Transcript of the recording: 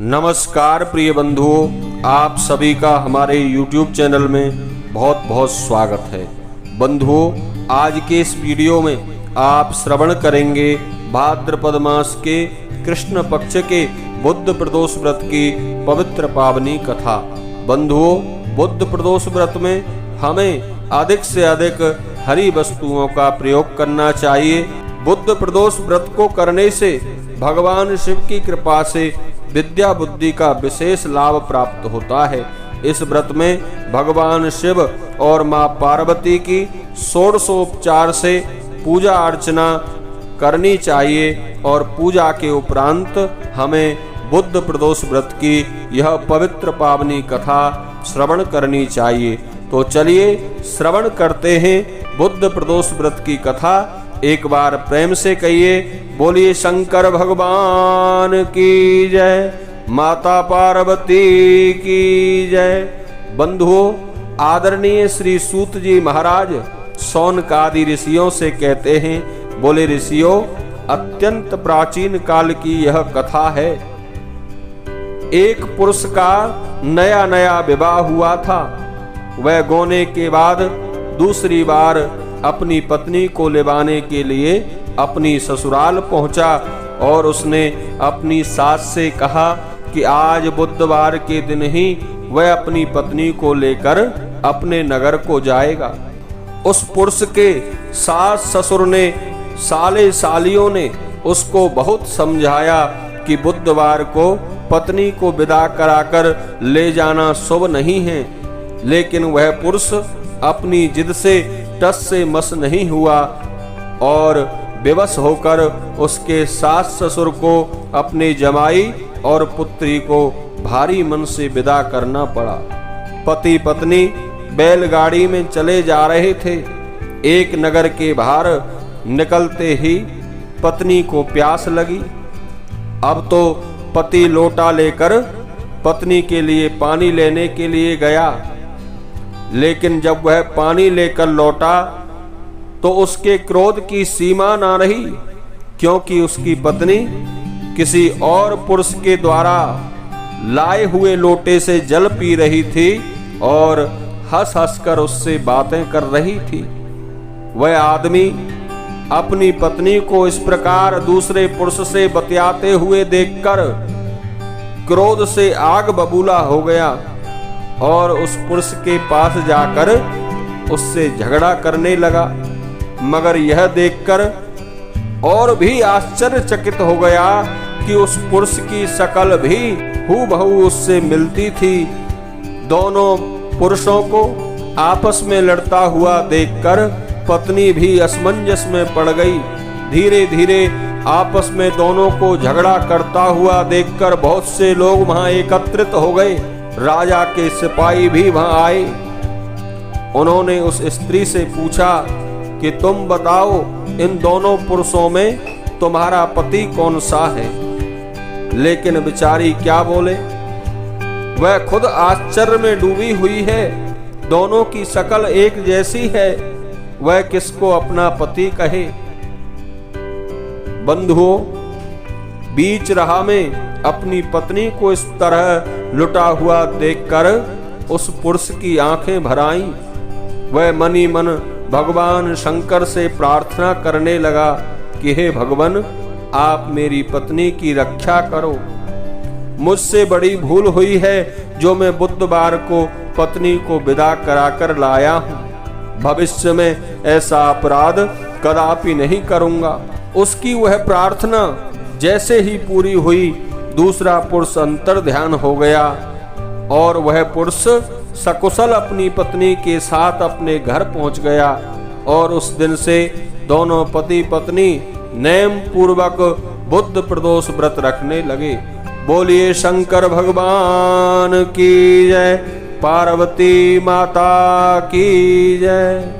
नमस्कार प्रिय बंधुओं, आप सभी का हमारे YouTube चैनल में बहुत बहुत स्वागत है। बंधुओं, आज के इस वीडियो में आप श्रवण करेंगे भाद्रपद मास के कृष्ण पक्ष के बुद्ध प्रदोष व्रत की पवित्र पावनी कथा। बंधुओं, बुद्ध प्रदोष व्रत में हमें अधिक से अधिक हरी वस्तुओं का प्रयोग करना चाहिए। बुद्ध प्रदोष व्रत को करने से भगवान शिव की कृपा से विद्या बुद्धि का विशेष लाभ प्राप्त होता है। इस व्रत में भगवान शिव और मां पार्वती की षोडशोपचार से पूजा अर्चना करनी चाहिए और पूजा के उपरांत हमें बुद्ध प्रदोष व्रत की यह पवित्र पावनी कथा श्रवण करनी चाहिए। तो चलिए श्रवण करते हैं बुद्ध प्रदोष व्रत की कथा। एक बार प्रेम से कहिए, बोलिए शंकर भगवान की जय, माता पार्वती की जय। बंधुओं, आदरणीय श्री सूत जी महाराज शौनक आदि ऋषियों से कहते हैं, बोले ऋषियों, अत्यंत प्राचीन काल की यह कथा है। एक पुरुष का नया नया विवाह हुआ था। वह गोने के बाद दूसरी बार अपनी पत्नी को लेवाने के लिए अपनी ससुराल पहुंचा और उसने अपनी सास से कहा कि आज बुधवार के दिन ही वह अपनी पत्नी को लेकर अपने नगर को जाएगा। उस पुरुष के सास ससुर ने, साले सालियों ने उसको बहुत समझाया कि बुधवार को पत्नी को विदा कराकर ले जाना शुभ नहीं है, लेकिन वह पुरुष अपनी जिद से टस से मस नहीं हुआ और विवश होकर उसके सास ससुर को अपने जमाई और पुत्री को भारी मन से विदा करना पड़ा। पति पत्नी बैलगाड़ी में चले जा रहे थे। एक नगर के बाहर निकलते ही पत्नी को प्यास लगी। अब तो पति लोटा लेकर पत्नी के लिए पानी लेने के लिए गया, लेकिन जब वह पानी लेकर लौटा तो उसके क्रोध की सीमा ना रही, क्योंकि उसकी पत्नी किसी और पुरुष के द्वारा लाए हुए लोटे से जल पी रही थी और हंस हंस कर उससे बातें कर रही थी। वह आदमी अपनी पत्नी को इस प्रकार दूसरे पुरुष से बतियाते हुए देखकर क्रोध से आग बबूला हो गया और उस पुरुष के पास जाकर उससे झगड़ा करने लगा। मगर यह देखकर और भी आश्चर्यचकित हो गया कि उस पुरुष की शक्ल भी हूबहू उससे मिलती थी। दोनों पुरुषों को आपस में लड़ता हुआ देखकर पत्नी भी असमंजस में पड़ गई। धीरे धीरे आपस में दोनों को झगड़ा करता हुआ देखकर बहुत से लोग वहां एकत्रित हो गए। राजा के सिपाही भी वहां आए। उन्होंने उस स्त्री से पूछा कि तुम बताओ, इन दोनों पुरुषों में तुम्हारा पति कौन सा है? लेकिन बेचारी क्या बोले? वह खुद आश्चर्य में डूबी हुई है। दोनों की शक्ल एक जैसी है, वह किसको अपना पति कहे? बंधुओं, बीच राह में अपनी पत्नी को इस तरह लुटा हुआ देखकर उस पुरुष की आंखें भर आईं। वह मनी मन भगवान शंकर से प्रार्थना करने लगा कि हे भगवान, आप मेरी पत्नी की रक्षा करो। मुझसे बड़ी भूल हुई है जो मैं बुधवार को पत्नी को विदा कराकर लाया हूँ। भविष्य में ऐसा अपराध कदापि नहीं करूँगा। उसकी वह प्रार्थना जैसे ही पूरी हुई, दूसरा पुरुष अंतर ध्यान हो गया और वह पुरुष सकुशल अपनी पत्नी के साथ अपने घर पहुंच गया और उस दिन से दोनों पति पत्नी नेम पूर्वक बुद्ध प्रदोष व्रत रखने लगे। बोलिए शंकर भगवान की जय, पार्वती माता की जय।